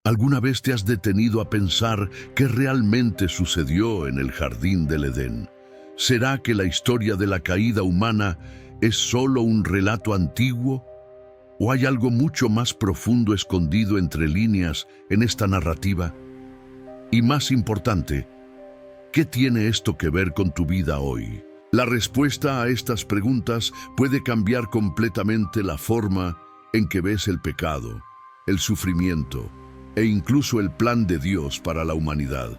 ¿Alguna vez te has detenido a pensar qué realmente sucedió en el jardín del Edén? ¿Será que la historia de la caída humana es solo un relato antiguo? ¿O hay algo mucho más profundo escondido entre líneas en esta narrativa? Y más importante, ¿qué tiene esto que ver con tu vida hoy? La respuesta a estas preguntas puede cambiar completamente la forma en que ves el pecado, el sufrimiento e incluso el plan de Dios para la humanidad.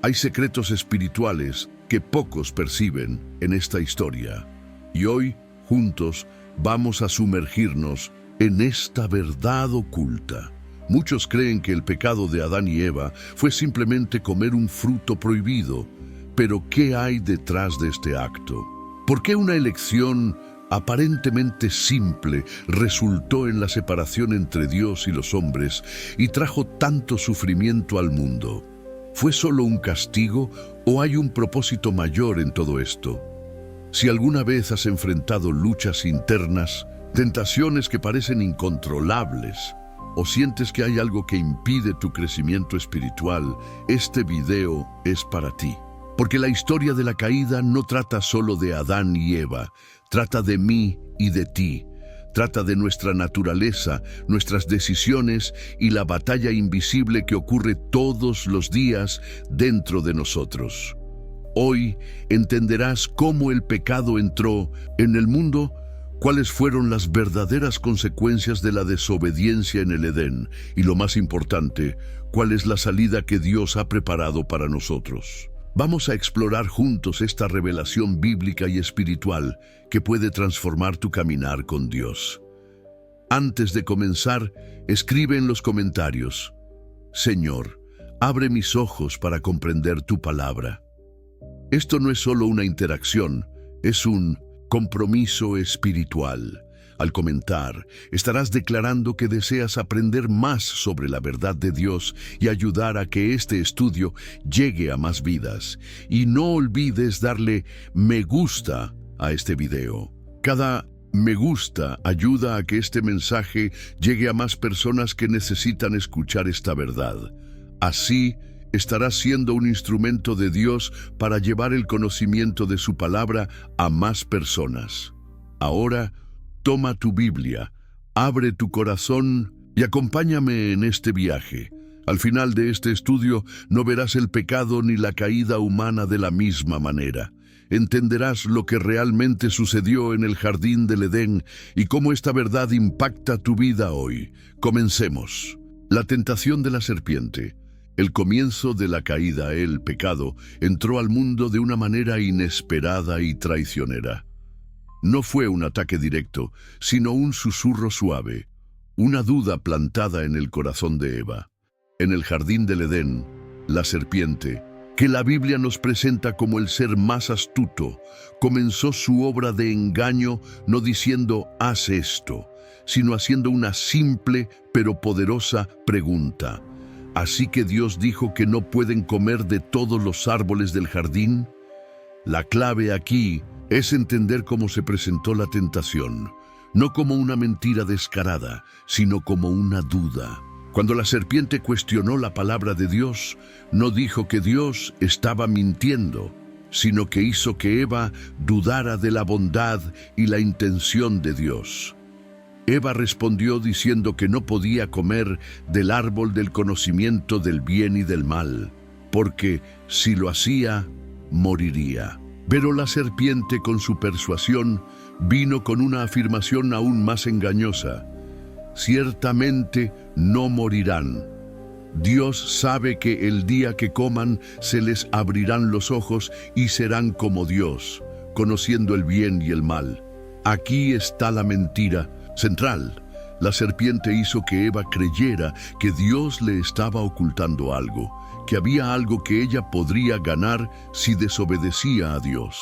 Hay secretos espirituales que pocos perciben en esta historia. Y hoy, juntos, vamos a sumergirnos en esta verdad oculta. Muchos creen que el pecado de Adán y Eva fue simplemente comer un fruto prohibido. Pero ¿qué hay detrás de este acto? ¿Por qué una elección aparentemente simple resultó en la separación entre Dios y los hombres y trajo tanto sufrimiento al mundo? ¿Fue solo un castigo o hay un propósito mayor en todo esto? Si alguna vez has enfrentado luchas internas, tentaciones que parecen incontrolables, o sientes que hay algo que impide tu crecimiento espiritual, este video es para ti. Porque la historia de la caída no trata solo de Adán y Eva, trata de mí y de ti. Trata de nuestra naturaleza, nuestras decisiones y la batalla invisible que ocurre todos los días dentro de nosotros. Hoy entenderás cómo el pecado entró en el mundo, cuáles fueron las verdaderas consecuencias de la desobediencia en el Edén y, lo más importante, cuál es la salida que Dios ha preparado para nosotros. Vamos a explorar juntos esta revelación bíblica y espiritual que puede transformar tu caminar con Dios. Antes de comenzar, escribe en los comentarios: Señor, abre mis ojos para comprender tu palabra. Esto no es solo una interacción, es un compromiso espiritual. Al comentar, estarás declarando que deseas aprender más sobre la verdad de Dios y ayudar a que este estudio llegue a más vidas. Y no olvides darle me gusta a este video. Cada me gusta ayuda a que este mensaje llegue a más personas que necesitan escuchar esta verdad. Así, estarás siendo un instrumento de Dios para llevar el conocimiento de su palabra a más personas. Ahora, toma tu Biblia, abre tu corazón y acompáñame en este viaje. Al final de este estudio no verás el pecado ni la caída humana de la misma manera. Entenderás lo que realmente sucedió en el jardín del Edén y cómo esta verdad impacta tu vida hoy. Comencemos. La tentación de la serpiente. El comienzo de la caída, el pecado, entró al mundo de una manera inesperada y traicionera. No fue un ataque directo, sino un susurro suave, una duda plantada en el corazón de Eva. En el jardín del Edén, la serpiente, que la Biblia nos presenta como el ser más astuto, comenzó su obra de engaño no diciendo «haz esto», sino haciendo una simple pero poderosa pregunta. ¿Así que Dios dijo que no pueden comer de todos los árboles del jardín? La clave aquí es entender cómo se presentó la tentación, no como una mentira descarada, sino como una duda. Cuando la serpiente cuestionó la palabra de Dios, no dijo que Dios estaba mintiendo, sino que hizo que Eva dudara de la bondad y la intención de Dios. Eva respondió diciendo que no podía comer del árbol del conocimiento del bien y del mal, porque si lo hacía, moriría. Pero la serpiente, con su persuasión, vino con una afirmación aún más engañosa. Ciertamente no morirán. Dios sabe que el día que coman se les abrirán los ojos y serán como Dios, conociendo el bien y el mal. Aquí está la mentira central. La serpiente hizo que Eva creyera que Dios le estaba ocultando algo, que había algo que ella podría ganar si desobedecía a Dios.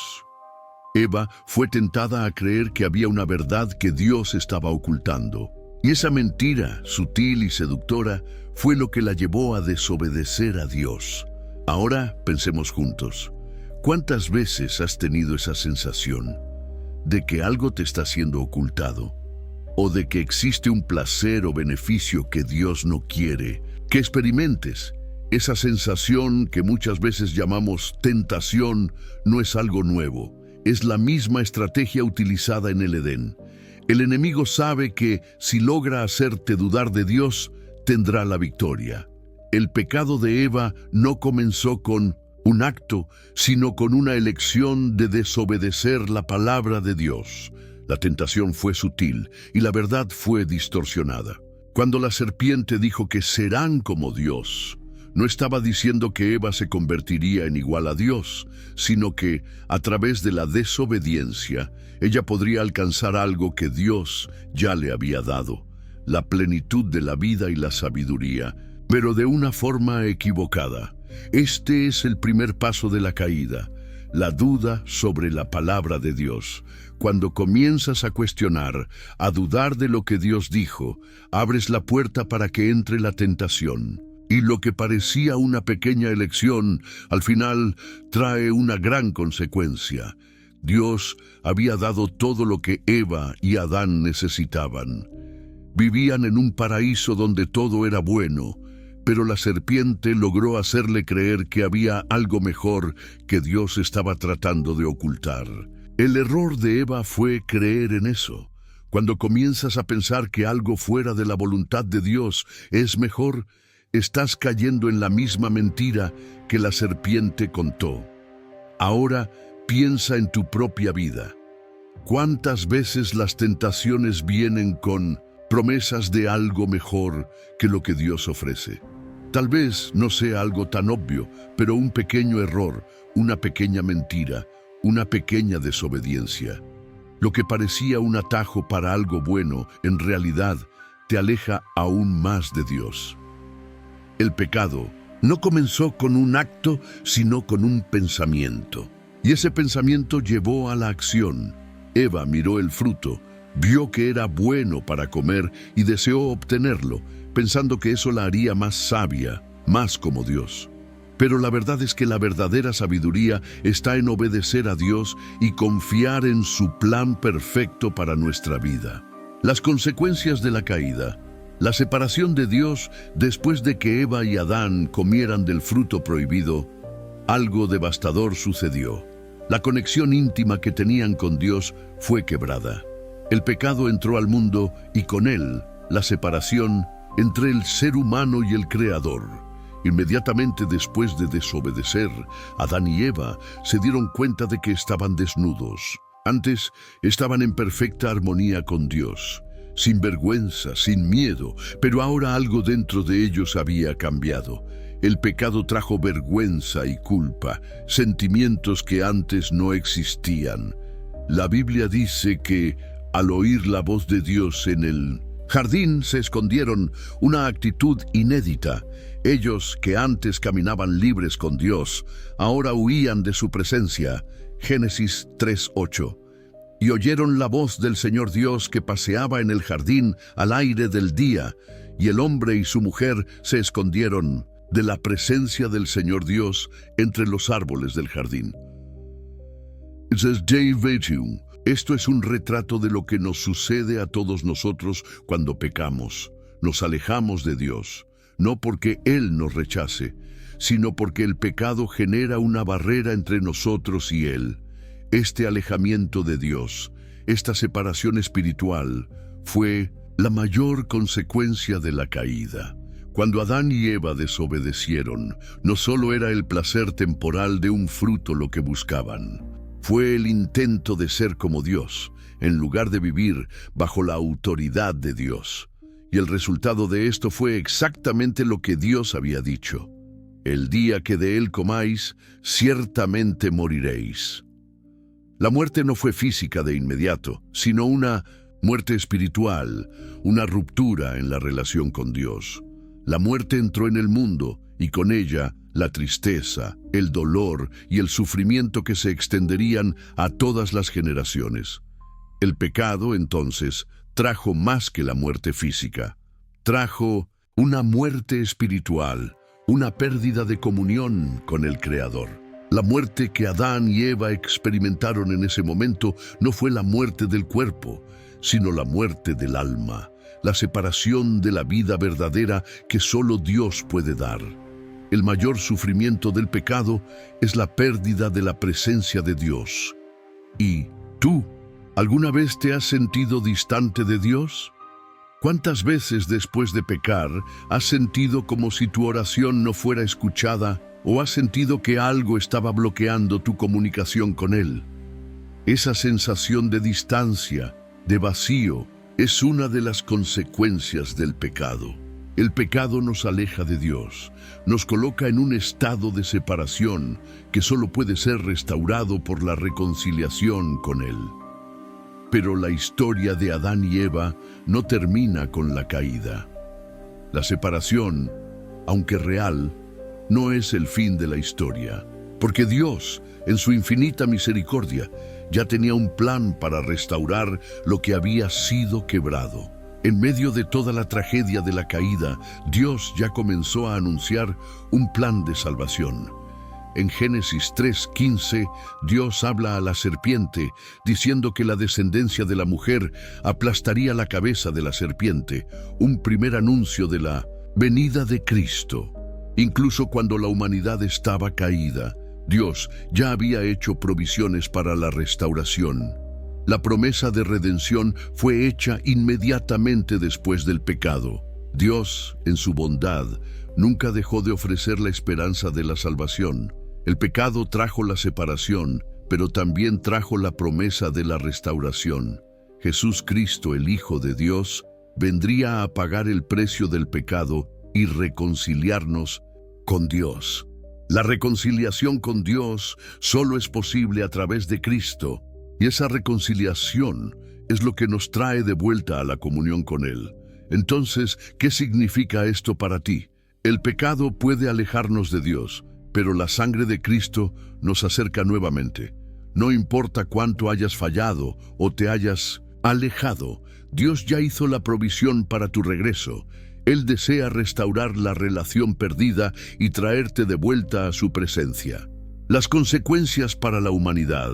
Eva fue tentada a creer que había una verdad que Dios estaba ocultando. Y esa mentira, sutil y seductora, fue lo que la llevó a desobedecer a Dios. Ahora pensemos juntos. ¿Cuántas veces has tenido esa sensación de que algo te está siendo ocultado? ¿O de que existe un placer o beneficio que Dios no quiere que experimentes. Esa sensación que muchas veces llamamos tentación no es algo nuevo, es la misma estrategia utilizada en el Edén. El enemigo sabe que si logra hacerte dudar de Dios, tendrá la victoria. El pecado de Eva no comenzó con un acto, sino con una elección de desobedecer la palabra de Dios. La tentación fue sutil y la verdad fue distorsionada. Cuando la serpiente dijo que serán como Dios, no estaba diciendo que Eva se convertiría en igual a Dios, sino que, a través de la desobediencia, ella podría alcanzar algo que Dios ya le había dado, la plenitud de la vida y la sabiduría, pero de una forma equivocada. Este es el primer paso de la caída, la duda sobre la palabra de Dios. Cuando comienzas a cuestionar, a dudar de lo que Dios dijo, abres la puerta para que entre la tentación. Y lo que parecía una pequeña elección, al final trae una gran consecuencia. Dios había dado todo lo que Eva y Adán necesitaban. Vivían en un paraíso donde todo era bueno, pero la serpiente logró hacerle creer que había algo mejor que Dios estaba tratando de ocultar. El error de Eva fue creer en eso. Cuando comienzas a pensar que algo fuera de la voluntad de Dios es mejor, estás cayendo en la misma mentira que la serpiente contó. Ahora piensa en tu propia vida. ¿Cuántas veces las tentaciones vienen con promesas de algo mejor que lo que Dios ofrece? Tal vez no sea algo tan obvio, pero un pequeño error, una pequeña mentira, una pequeña desobediencia. Lo que parecía un atajo para algo bueno, en realidad te aleja aún más de Dios. El pecado no comenzó con un acto, sino con un pensamiento. Y ese pensamiento llevó a la acción. Eva miró el fruto, vio que era bueno para comer y deseó obtenerlo, pensando que eso la haría más sabia, más como Dios. Pero la verdad es que la verdadera sabiduría está en obedecer a Dios y confiar en su plan perfecto para nuestra vida. Las consecuencias de la caída. La separación de Dios después de que Eva y Adán comieran del fruto prohibido, algo devastador sucedió. La conexión íntima que tenían con Dios fue quebrada. El pecado entró al mundo y con él la separación entre el ser humano y el Creador. Inmediatamente después de desobedecer, Adán y Eva se dieron cuenta de que estaban desnudos. Antes estaban en perfecta armonía con Dios, sin vergüenza, sin miedo, pero ahora algo dentro de ellos había cambiado. El pecado trajo vergüenza y culpa, sentimientos que antes no existían. La Biblia dice que, al oír la voz de Dios en el jardín, se escondieron, una actitud inédita. Ellos, que antes caminaban libres con Dios, ahora huían de su presencia. Génesis 3:8. Y oyeron la voz del Señor Dios que paseaba en el jardín al aire del día, y el hombre y su mujer se escondieron de la presencia del Señor Dios entre los árboles del jardín. Esto es un retrato de lo que nos sucede a todos nosotros cuando pecamos. Nos alejamos de Dios, no porque Él nos rechace, sino porque el pecado genera una barrera entre nosotros y Él. Este alejamiento de Dios, esta separación espiritual, fue la mayor consecuencia de la caída. Cuando Adán y Eva desobedecieron, no solo era el placer temporal de un fruto lo que buscaban, fue el intento de ser como Dios, en lugar de vivir bajo la autoridad de Dios. Y el resultado de esto fue exactamente lo que Dios había dicho: el día que de él comáis, ciertamente moriréis. La muerte no fue física de inmediato, sino una muerte espiritual, una ruptura en la relación con Dios. La muerte entró en el mundo y con ella la tristeza, el dolor y el sufrimiento que se extenderían a todas las generaciones. El pecado, entonces, trajo más que la muerte física. Trajo una muerte espiritual, una pérdida de comunión con el Creador. La muerte que Adán y Eva experimentaron en ese momento no fue la muerte del cuerpo, sino la muerte del alma. la separación de la vida verdadera que solo Dios puede dar. El mayor sufrimiento del pecado es la pérdida de la presencia de Dios. ¿Y tú, alguna vez te has sentido distante de Dios? ¿Cuántas veces después de pecar has sentido como si tu oración no fuera escuchada o has sentido que algo estaba bloqueando tu comunicación con Él? Esa sensación de distancia, de vacío, es una de las consecuencias del pecado. El pecado nos aleja de Dios, nos coloca en un estado de separación que solo puede ser restaurado por la reconciliación con Él. Pero la historia de Adán y Eva no termina con la caída. La separación, aunque real, no es el fin de la historia, porque Dios, en su infinita misericordia, ya tenía un plan para restaurar lo que había sido quebrado. En medio de toda la tragedia de la caída, Dios ya comenzó a anunciar un plan de salvación. En Génesis 3:15, Dios habla a la serpiente, diciendo que la descendencia de la mujer aplastaría la cabeza de la serpiente, un primer anuncio de la venida de Cristo. Incluso cuando la humanidad estaba caída, Dios ya había hecho provisiones para la restauración. La promesa de redención fue hecha inmediatamente después del pecado. Dios, en su bondad, nunca dejó de ofrecer la esperanza de la salvación. El pecado trajo la separación, pero también trajo la promesa de la restauración. Jesús Cristo, el Hijo de Dios, vendría a pagar el precio del pecado y reconciliarnos con Dios. La reconciliación con Dios solo es posible a través de Cristo, y esa reconciliación es lo que nos trae de vuelta a la comunión con Él. Entonces, ¿qué significa esto para ti? El pecado puede alejarnos de Dios, pero la sangre de Cristo nos acerca nuevamente. No importa cuánto hayas fallado o te hayas alejado, Dios ya hizo la provisión para tu regreso. Él desea restaurar la relación perdida y traerte de vuelta a su presencia. Las consecuencias para la humanidad,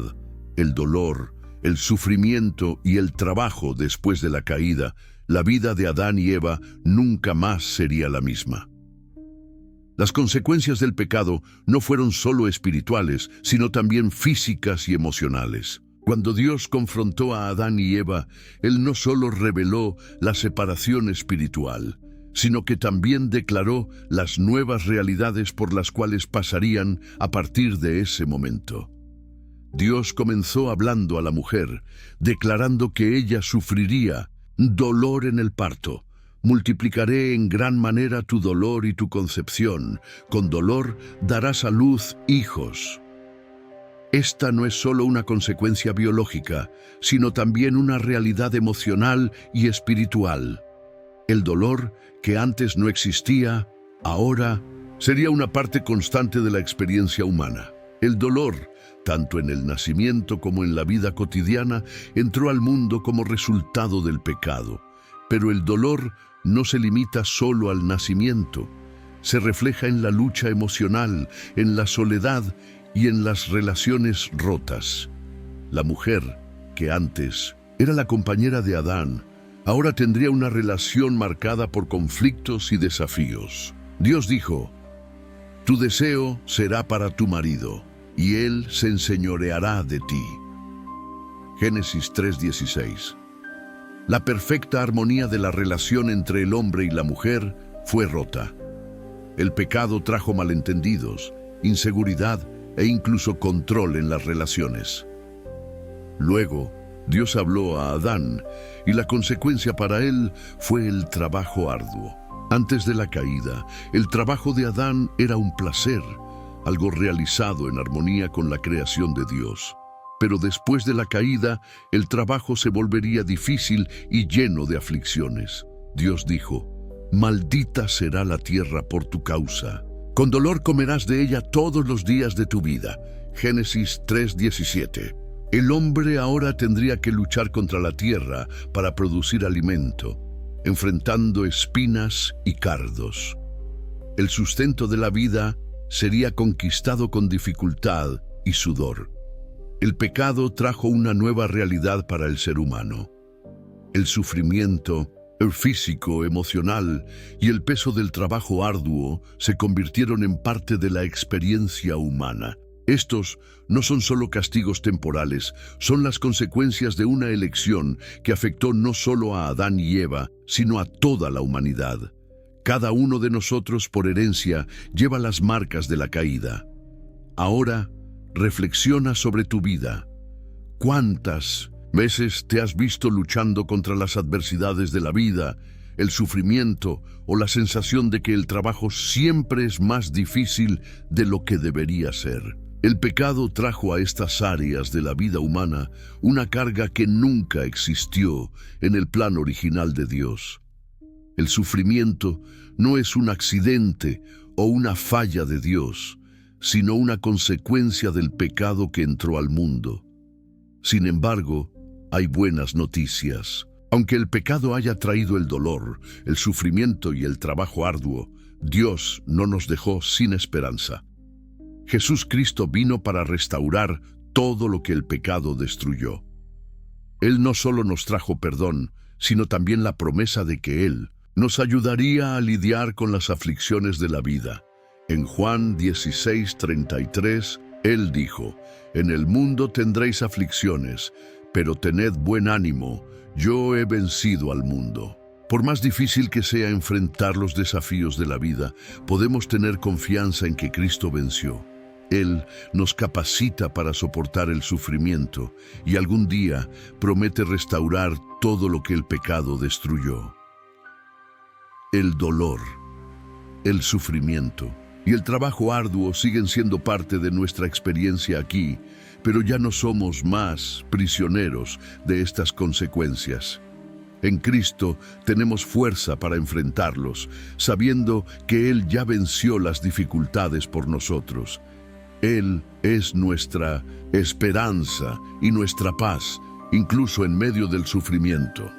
el dolor, el sufrimiento y el trabajo después de la caída, la vida de Adán y Eva nunca más sería la misma. Las consecuencias del pecado no fueron solo espirituales, sino también físicas y emocionales. Cuando Dios confrontó a Adán y Eva, Él no solo reveló la separación espiritual, sino que también declaró las nuevas realidades por las cuales pasarían a partir de ese momento. Dios comenzó hablando a la mujer, declarando que ella sufriría dolor en el parto. Multiplicaré en gran manera tu dolor y tu concepción. Con dolor darás a luz hijos. Esta no es solo una consecuencia biológica, sino también una realidad emocional y espiritual. El dolor, que antes no existía, ahora sería una parte constante de la experiencia humana. El dolor, tanto en el nacimiento como en la vida cotidiana, entró al mundo como resultado del pecado. Pero el dolor no se limita solo al nacimiento. Se refleja en la lucha emocional, en la soledad y en las relaciones rotas. La mujer, que antes era la compañera de Adán, ahora tendría una relación marcada por conflictos y desafíos. Dios dijo: «Tu deseo será para tu marido, y él se enseñoreará de ti». Génesis 3:16. La perfecta armonía de la relación entre el hombre y la mujer fue rota. El pecado trajo malentendidos, inseguridad e incluso control en las relaciones. Luego, Dios habló a Adán, y la consecuencia para él fue el trabajo arduo. Antes de la caída, el trabajo de Adán era un placer, algo realizado en armonía con la creación de Dios. Pero después de la caída, el trabajo se volvería difícil y lleno de aflicciones. Dios dijo: «Maldita será la tierra por tu causa. Con dolor comerás de ella todos los días de tu vida». Génesis 3:17. El hombre ahora tendría que luchar contra la tierra para producir alimento, enfrentando espinas y cardos. El sustento de la vida sería conquistado con dificultad y sudor. El pecado trajo una nueva realidad para el ser humano. El sufrimiento, El físico, emocional y el peso del trabajo arduo se convirtieron en parte de la experiencia humana. Estos no son solo castigos temporales, son las consecuencias de una elección que afectó no solo a Adán y Eva, sino a toda la humanidad. Cada uno de nosotros, por herencia, lleva las marcas de la caída. Ahora, reflexiona sobre tu vida. ¿Cuántas veces te has visto luchando contra las adversidades de la vida, el sufrimiento o la sensación de que el trabajo siempre es más difícil de lo que debería ser? El pecado trajo a estas áreas de la vida humana una carga que nunca existió en el plan original de Dios. El sufrimiento no es un accidente o una falla de Dios, sino una consecuencia del pecado que entró al mundo. Sin embargo, hay buenas noticias. Aunque el pecado haya traído el dolor, el sufrimiento y el trabajo arduo, Dios no nos dejó sin esperanza. Jesús Cristo vino para restaurar todo lo que el pecado destruyó. Él no solo nos trajo perdón, sino también la promesa de que Él nos ayudaría a lidiar con las aflicciones de la vida. En Juan 16:33, Él dijo: «En el mundo tendréis aflicciones, pero tened buen ánimo, yo he vencido al mundo». Por más difícil que sea enfrentar los desafíos de la vida, podemos tener confianza en que Cristo venció. Él nos capacita para soportar el sufrimiento y algún día promete restaurar todo lo que el pecado destruyó. El dolor, el sufrimiento y el trabajo arduo siguen siendo parte de nuestra experiencia aquí, pero ya no somos más prisioneros de estas consecuencias. En Cristo tenemos fuerza para enfrentarlos, sabiendo que Él ya venció las dificultades por nosotros. Él es nuestra esperanza y nuestra paz, incluso en medio del sufrimiento.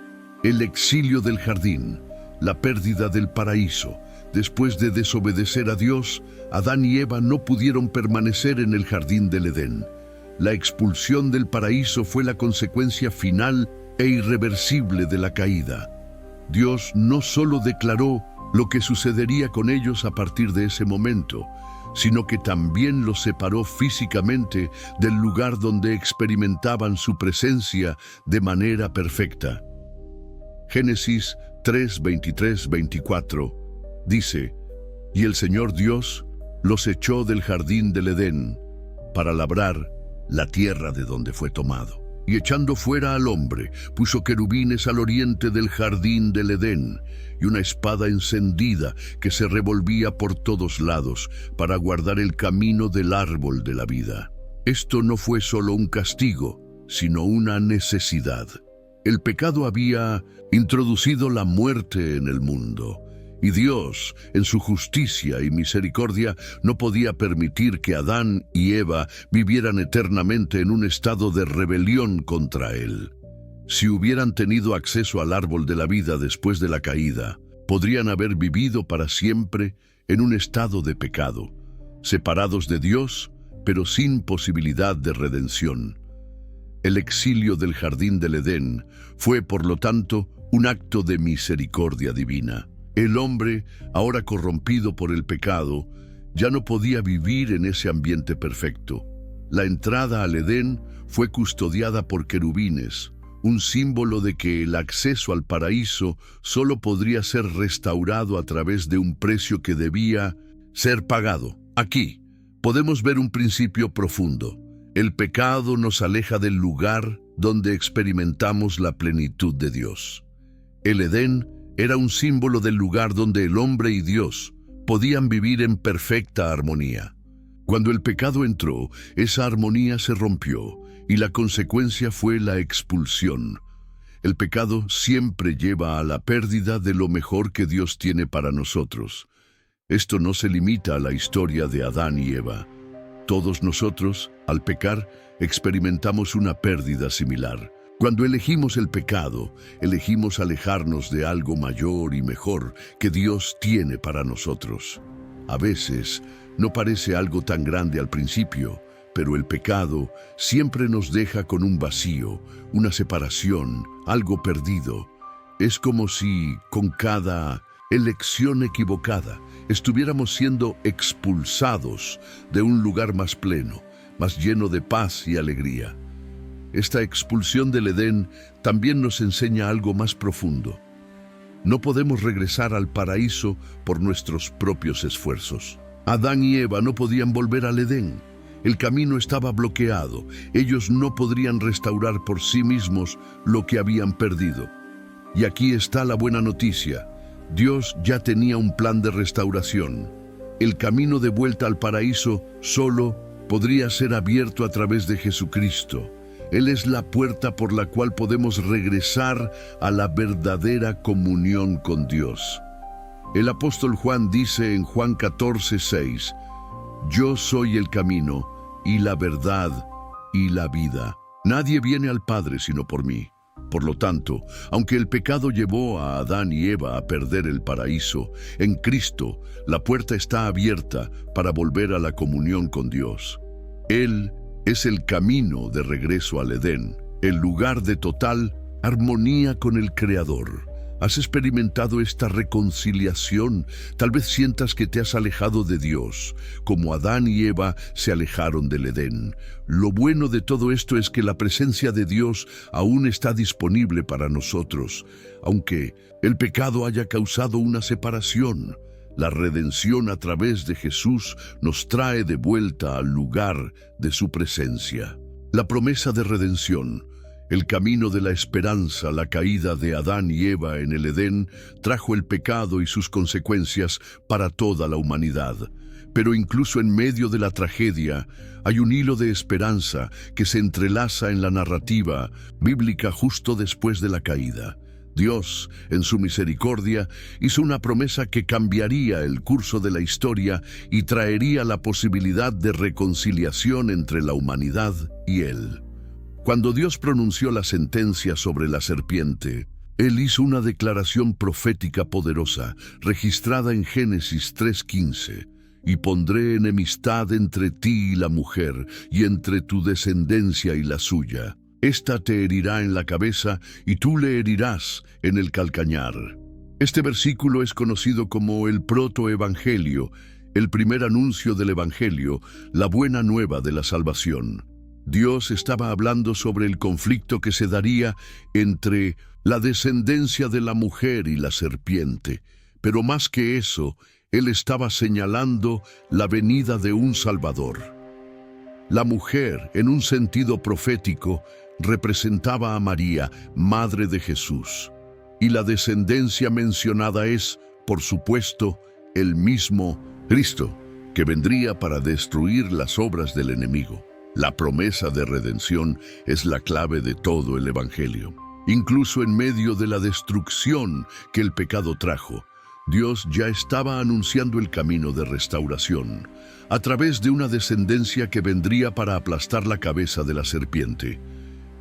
El exilio del jardín, la pérdida del paraíso. Después de desobedecer a Dios, Adán y Eva no pudieron permanecer en el jardín del Edén. La expulsión del paraíso fue la consecuencia final e irreversible de la caída. Dios no solo declaró lo que sucedería con ellos a partir de ese momento, sino que también los separó físicamente del lugar donde experimentaban su presencia de manera perfecta. Génesis 3:23-24 dice: «Y el Señor Dios los echó del jardín del Edén para labrar la tierra de donde fue tomado. Y echando fuera al hombre, puso querubines al oriente del jardín del Edén, y una espada encendida que se revolvía por todos lados para guardar el camino del árbol de la vida». Esto no fue solo un castigo, sino una necesidad. El pecado había introducido la muerte en el mundo, y Dios, en su justicia y misericordia, no podía permitir que Adán y Eva vivieran eternamente en un estado de rebelión contra Él. Si hubieran tenido acceso al árbol de la vida después de la caída, podrían haber vivido para siempre en un estado de pecado, separados de Dios, pero sin posibilidad de redención. El exilio del jardín del Edén fue, por lo tanto, un acto de misericordia divina. El hombre, ahora corrompido por el pecado, ya no podía vivir en ese ambiente perfecto. La entrada al Edén fue custodiada por querubines, un símbolo de que el acceso al paraíso solo podría ser restaurado a través de un precio que debía ser pagado. Aquí podemos ver un principio profundo. El pecado nos aleja del lugar donde experimentamos la plenitud de Dios. El Edén era un símbolo del lugar donde el hombre y Dios podían vivir en perfecta armonía. Cuando el pecado entró, esa armonía se rompió y la consecuencia fue la expulsión. El pecado siempre lleva a la pérdida de lo mejor que Dios tiene para nosotros. Esto no se limita a la historia de Adán y Eva. Todos nosotros, al pecar, experimentamos una pérdida similar. Cuando elegimos el pecado, elegimos alejarnos de algo mayor y mejor que Dios tiene para nosotros. A veces, no parece algo tan grande al principio, pero el pecado siempre nos deja con un vacío, una separación, algo perdido. Es como si, con cada elección equivocada, estuviéramos siendo expulsados de un lugar más pleno, más lleno de paz y alegría. Esta expulsión del Edén también nos enseña algo más profundo. No podemos regresar al paraíso por nuestros propios esfuerzos. Adán y Eva no podían volver al Edén. El camino estaba bloqueado. Ellos no podrían restaurar por sí mismos lo que habían perdido. Y aquí está la buena noticia. Dios ya tenía un plan de restauración. El camino de vuelta al paraíso solo podría ser abierto a través de Jesucristo. Él es la puerta por la cual podemos regresar a la verdadera comunión con Dios. El apóstol Juan dice en Juan 14:6, «Yo soy el camino y la verdad y la vida. Nadie viene al Padre sino por mí». Por lo tanto, aunque el pecado llevó a Adán y Eva a perder el paraíso, en Cristo la puerta está abierta para volver a la comunión con Dios. Él es el camino de regreso al Edén, el lugar de total armonía con el Creador. ¿Has experimentado esta reconciliación? Tal vez sientas que te has alejado de Dios, como Adán y Eva se alejaron del Edén. Lo bueno de todo esto es que la presencia de Dios aún está disponible para nosotros, aunque el pecado haya causado una separación. La redención a través de Jesús nos trae de vuelta al lugar de su presencia. La promesa de redención, el camino de la esperanza, la caída de Adán y Eva en el Edén, trajo el pecado y sus consecuencias para toda la humanidad. Pero incluso en medio de la tragedia, hay un hilo de esperanza que se entrelaza en la narrativa bíblica justo después de la caída. Dios, en su misericordia, hizo una promesa que cambiaría el curso de la historia y traería la posibilidad de reconciliación entre la humanidad y Él. Cuando Dios pronunció la sentencia sobre la serpiente, Él hizo una declaración profética poderosa, registrada en Génesis 3:15. «Y pondré enemistad entre ti y la mujer, y entre tu descendencia y la suya. Esta te herirá en la cabeza, y tú le herirás en el calcañar». Este versículo es conocido como el protoevangelio, el primer anuncio del evangelio, la buena nueva de la salvación. Dios estaba hablando sobre el conflicto que se daría entre la descendencia de la mujer y la serpiente, pero más que eso, Él estaba señalando la venida de un Salvador. La mujer, en un sentido profético, representaba a María, madre de Jesús, y la descendencia mencionada es, por supuesto, el mismo Cristo, que vendría para destruir las obras del enemigo. La promesa de redención es la clave de todo el Evangelio. Incluso en medio de la destrucción que el pecado trajo, Dios ya estaba anunciando el camino de restauración, a través de una descendencia que vendría para aplastar la cabeza de la serpiente.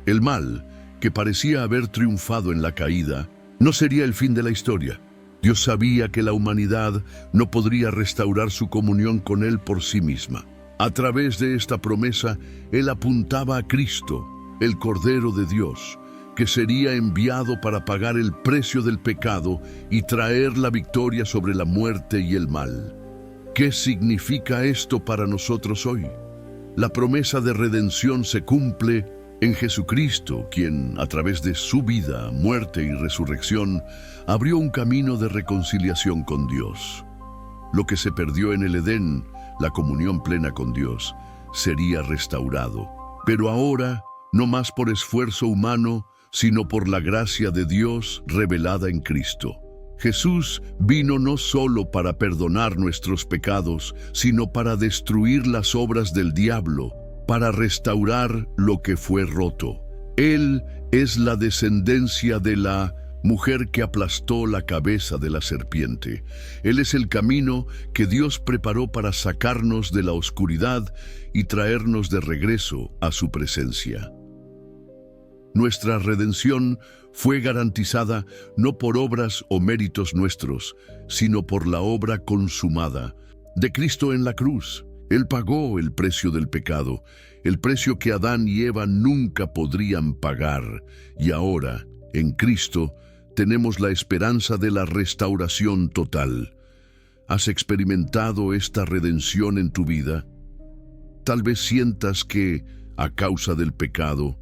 El mal, que parecía haber triunfado en la caída, no sería el fin de la historia. Dios sabía que la humanidad no podría restaurar su comunión con Él por sí misma. A través de esta promesa, Él apuntaba a Cristo, el Cordero de Dios, que sería enviado para pagar el precio del pecado y traer la victoria sobre la muerte y el mal. ¿Qué significa esto para nosotros hoy? La promesa de redención se cumple en Jesucristo, quien, a través de su vida, muerte y resurrección, abrió un camino de reconciliación con Dios. Lo que se perdió en el Edén, la comunión plena con Dios, sería restaurado. Pero ahora, no más por esfuerzo humano, sino por la gracia de Dios revelada en Cristo. Jesús vino no solo para perdonar nuestros pecados, sino para destruir las obras del diablo, para restaurar lo que fue roto. Él es la descendencia de la mujer que aplastó la cabeza de la serpiente. Él es el camino que Dios preparó para sacarnos de la oscuridad y traernos de regreso a su presencia. Nuestra redención fue garantizada no por obras o méritos nuestros, sino por la obra consumada de Cristo en la cruz. Él pagó el precio del pecado, el precio que Adán y Eva nunca podrían pagar, y ahora, en Cristo, tenemos la esperanza de la restauración total. ¿Has experimentado esta redención en tu vida? Tal vez sientas que, a causa del pecado,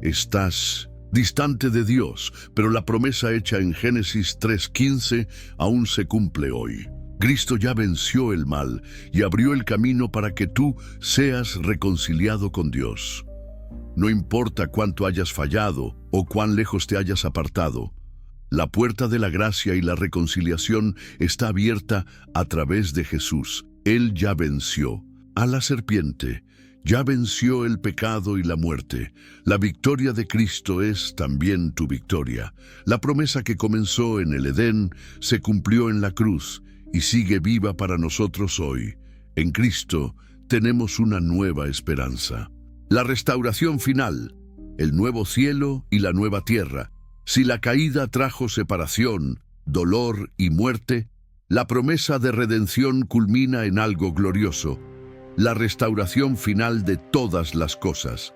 estás distante de Dios, pero la promesa hecha en Génesis 3:15 aún se cumple hoy. Cristo ya venció el mal y abrió el camino para que tú seas reconciliado con Dios. No importa cuánto hayas fallado o cuán lejos te hayas apartado, la puerta de la gracia y la reconciliación está abierta a través de Jesús. Él ya venció a la serpiente, ya venció el pecado y la muerte. La victoria de Cristo es también tu victoria. La promesa que comenzó en el Edén se cumplió en la cruz y sigue viva para nosotros hoy. En Cristo tenemos una nueva esperanza. La restauración final, el nuevo cielo y la nueva tierra. Si la caída trajo separación, dolor y muerte, la promesa de redención culmina en algo glorioso, la restauración final de todas las cosas.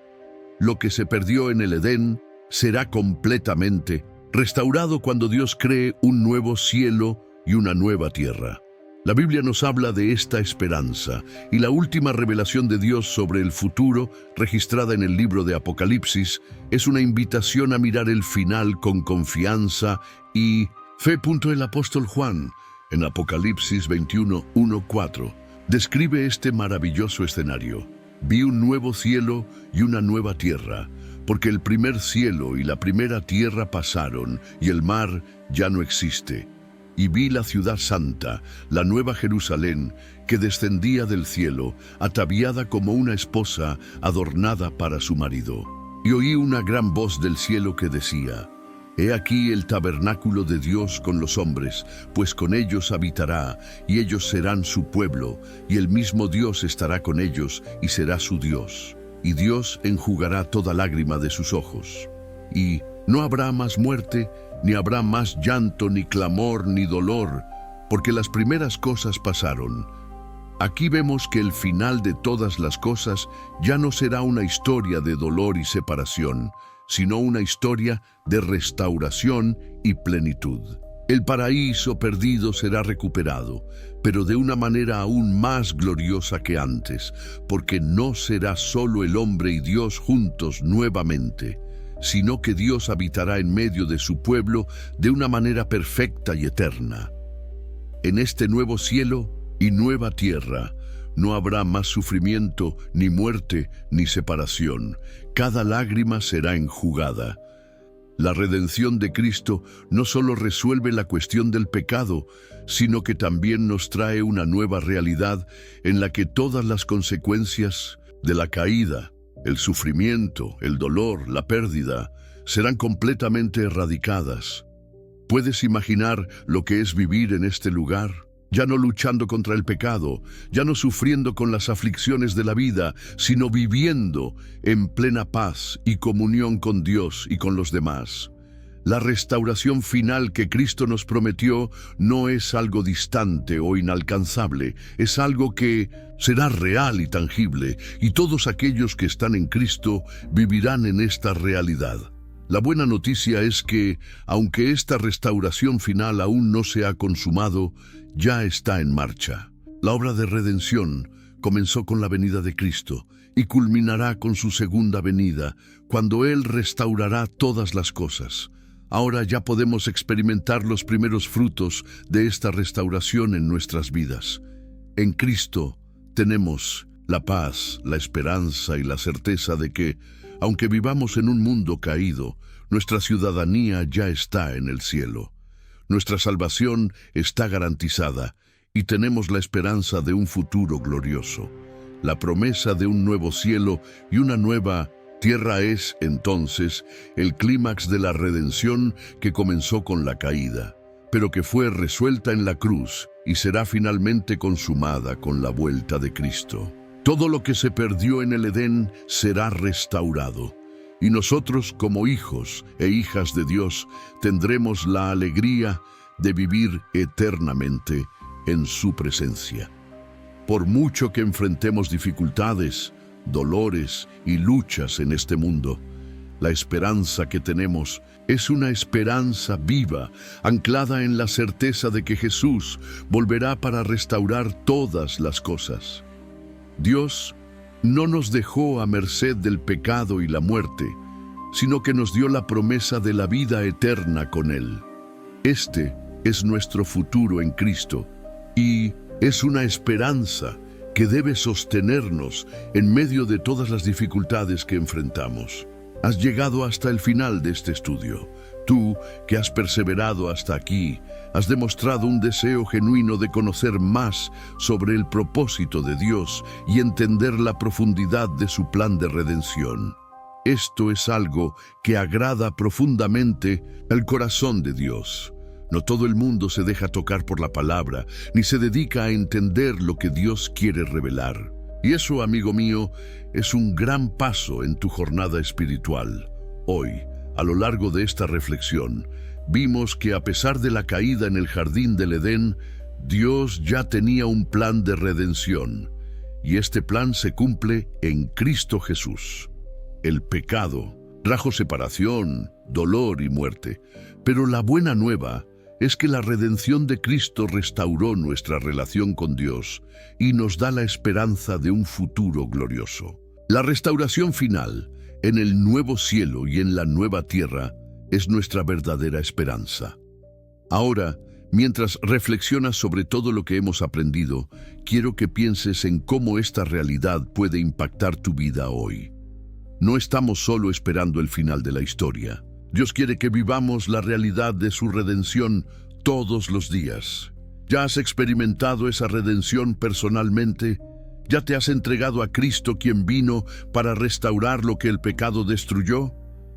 Lo que se perdió en el Edén será completamente restaurado cuando Dios cree un nuevo cielo y una nueva tierra. La Biblia nos habla de esta esperanza y la última revelación de Dios sobre el futuro, registrada en el libro de Apocalipsis, es una invitación a mirar el final con confianza y fe. El apóstol Juan, en Apocalipsis 21:1-4, describe este maravilloso escenario. Vi un nuevo cielo y una nueva tierra, porque el primer cielo y la primera tierra pasaron y el mar ya no existe. Y vi la ciudad santa, la nueva Jerusalén, que descendía del cielo, ataviada como una esposa adornada para su marido. Y oí una gran voz del cielo que decía: He aquí el tabernáculo de Dios con los hombres, pues con ellos habitará, y ellos serán su pueblo, y el mismo Dios estará con ellos, y será su Dios. Y Dios enjugará toda lágrima de sus ojos. Y no habrá más muerte, ni habrá más llanto, ni clamor, ni dolor, porque las primeras cosas pasaron. Aquí vemos que el final de todas las cosas ya no será una historia de dolor y separación, sino una historia de restauración y plenitud. El paraíso perdido será recuperado, pero de una manera aún más gloriosa que antes, porque no será solo el hombre y Dios juntos nuevamente, sino que Dios habitará en medio de su pueblo de una manera perfecta y eterna. En este nuevo cielo y nueva tierra no habrá más sufrimiento, ni muerte, ni separación. Cada lágrima será enjugada. La redención de Cristo no solo resuelve la cuestión del pecado, sino que también nos trae una nueva realidad en la que todas las consecuencias de la caída, el sufrimiento, el dolor, la pérdida, serán completamente erradicadas. ¿Puedes imaginar lo que es vivir en este lugar? Ya no luchando contra el pecado, ya no sufriendo con las aflicciones de la vida, sino viviendo en plena paz y comunión con Dios y con los demás. La restauración final que Cristo nos prometió no es algo distante o inalcanzable, es algo que será real y tangible, y todos aquellos que están en Cristo vivirán en esta realidad. La buena noticia es que, aunque esta restauración final aún no se ha consumado, ya está en marcha. La obra de redención comenzó con la venida de Cristo y culminará con su segunda venida, cuando Él restaurará todas las cosas. Ahora ya podemos experimentar los primeros frutos de esta restauración en nuestras vidas. En Cristo tenemos la paz, la esperanza y la certeza de que, aunque vivamos en un mundo caído, nuestra ciudadanía ya está en el cielo. Nuestra salvación está garantizada y tenemos la esperanza de un futuro glorioso. La promesa de un nuevo cielo y una nueva tierra es, entonces, el clímax de la redención que comenzó con la caída, pero que fue resuelta en la cruz y será finalmente consumada con la vuelta de Cristo. Todo lo que se perdió en el Edén será restaurado, y nosotros, como hijos e hijas de Dios, tendremos la alegría de vivir eternamente en su presencia. Por mucho que enfrentemos dificultades, dolores y luchas en este mundo, La esperanza que tenemos es una esperanza viva, anclada en la certeza de que Jesús volverá para restaurar todas las cosas. Dios no nos dejó a merced del pecado y la muerte, sino que nos dio la promesa de la vida eterna con Él. Este es nuestro futuro en Cristo y es una esperanza que debe sostenernos en medio de todas las dificultades que enfrentamos. Has llegado hasta el final de este estudio. Tú, que has perseverado hasta aquí, has demostrado un deseo genuino de conocer más sobre el propósito de Dios y entender la profundidad de su plan de redención. Esto es algo que agrada profundamente al corazón de Dios. No todo el mundo se deja tocar por la palabra, ni se dedica a entender lo que Dios quiere revelar. Y eso, amigo mío, es un gran paso en tu jornada espiritual. Hoy, a lo largo de esta reflexión, vimos que a pesar de la caída en el jardín del Edén, Dios ya tenía un plan de redención, y este plan se cumple en Cristo Jesús. El pecado trajo separación, dolor y muerte, pero la buena nueva es que la redención de Cristo restauró nuestra relación con Dios y nos da la esperanza de un futuro glorioso. La restauración final, en el nuevo cielo y en la nueva tierra, es nuestra verdadera esperanza. Ahora, mientras reflexionas sobre todo lo que hemos aprendido, quiero que pienses en cómo esta realidad puede impactar tu vida hoy. No estamos solo esperando el final de la historia. Dios quiere que vivamos la realidad de su redención todos los días. ¿Ya has experimentado esa redención personalmente? ¿Ya te has entregado a Cristo, quien vino para restaurar lo que el pecado destruyó?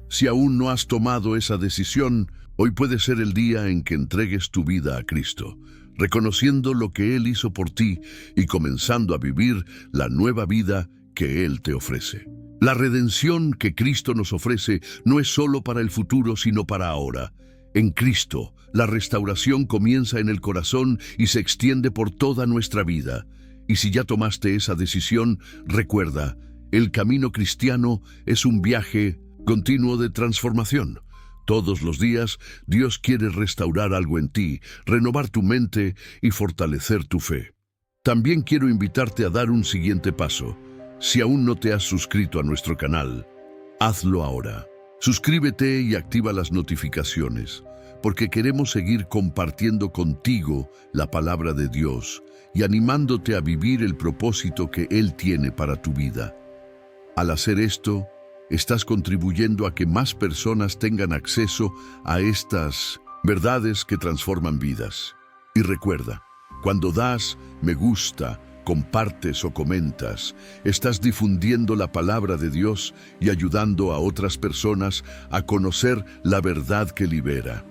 Si aún no has tomado esa decisión, hoy puede ser el día en que entregues tu vida a Cristo, reconociendo lo que Él hizo por ti y comenzando a vivir la nueva vida que Él te ofrece. La redención que Cristo nos ofrece no es solo para el futuro, sino para ahora. En Cristo, la restauración comienza en el corazón y se extiende por toda nuestra vida. Y si ya tomaste esa decisión, recuerda, el camino cristiano es un viaje continuo de transformación. Todos los días, Dios quiere restaurar algo en ti, renovar tu mente y fortalecer tu fe. También quiero invitarte a dar un siguiente paso. Si aún no te has suscrito a nuestro canal, hazlo ahora. Suscríbete y activa las notificaciones, porque queremos seguir compartiendo contigo la palabra de Dios y animándote a vivir el propósito que Él tiene para tu vida. Al hacer esto, estás contribuyendo a que más personas tengan acceso a estas verdades que transforman vidas. Y recuerda, cuando das me gusta, compartes o comentas, estás difundiendo la palabra de Dios y ayudando a otras personas a conocer la verdad que libera.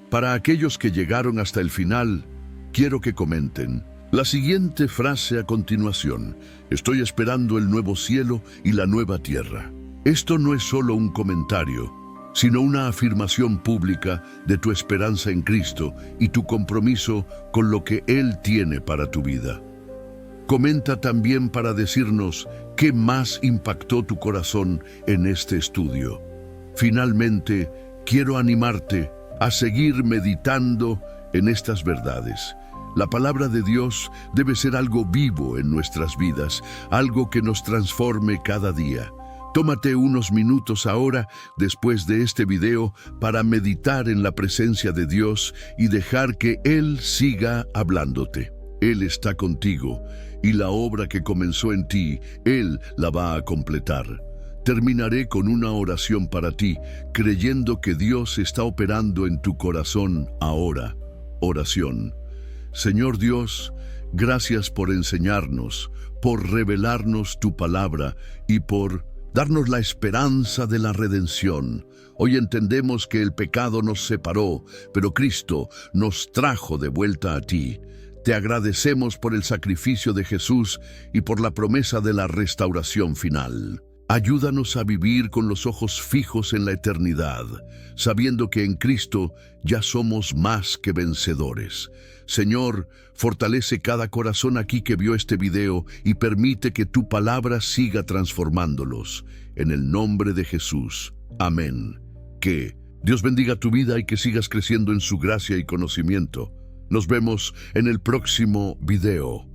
Para aquellos que llegaron hasta el final, quiero que comenten la siguiente frase a continuación: estoy esperando el nuevo cielo y la nueva tierra. Esto no es solo un comentario, sino una afirmación pública de tu esperanza en Cristo y tu compromiso con lo que Él tiene para tu vida. Comenta también para decirnos qué más impactó tu corazón en este estudio. Finalmente, quiero animarte a seguir meditando en estas verdades. La palabra de Dios debe ser algo vivo en nuestras vidas, algo que nos transforme cada día. Tómate unos minutos ahora, después de este video, para meditar en la presencia de Dios y dejar que Él siga hablándote. Él está contigo, y la obra que comenzó en ti, Él la va a completar. Terminaré con una oración para ti, creyendo que Dios está operando en tu corazón ahora. Oración. Señor Dios, gracias por enseñarnos, por revelarnos tu palabra y por darnos la esperanza de la redención. Hoy entendemos que el pecado nos separó, pero Cristo nos trajo de vuelta a ti. Te agradecemos por el sacrificio de Jesús y por la promesa de la restauración final. Ayúdanos a vivir con los ojos fijos en la eternidad, sabiendo que en Cristo ya somos más que vencedores. Señor, fortalece cada corazón aquí que vio este video y permite que tu palabra siga transformándolos. En el nombre de Jesús. Amén. Que Dios bendiga tu vida y que sigas creciendo en su gracia y conocimiento. Nos vemos en el próximo video.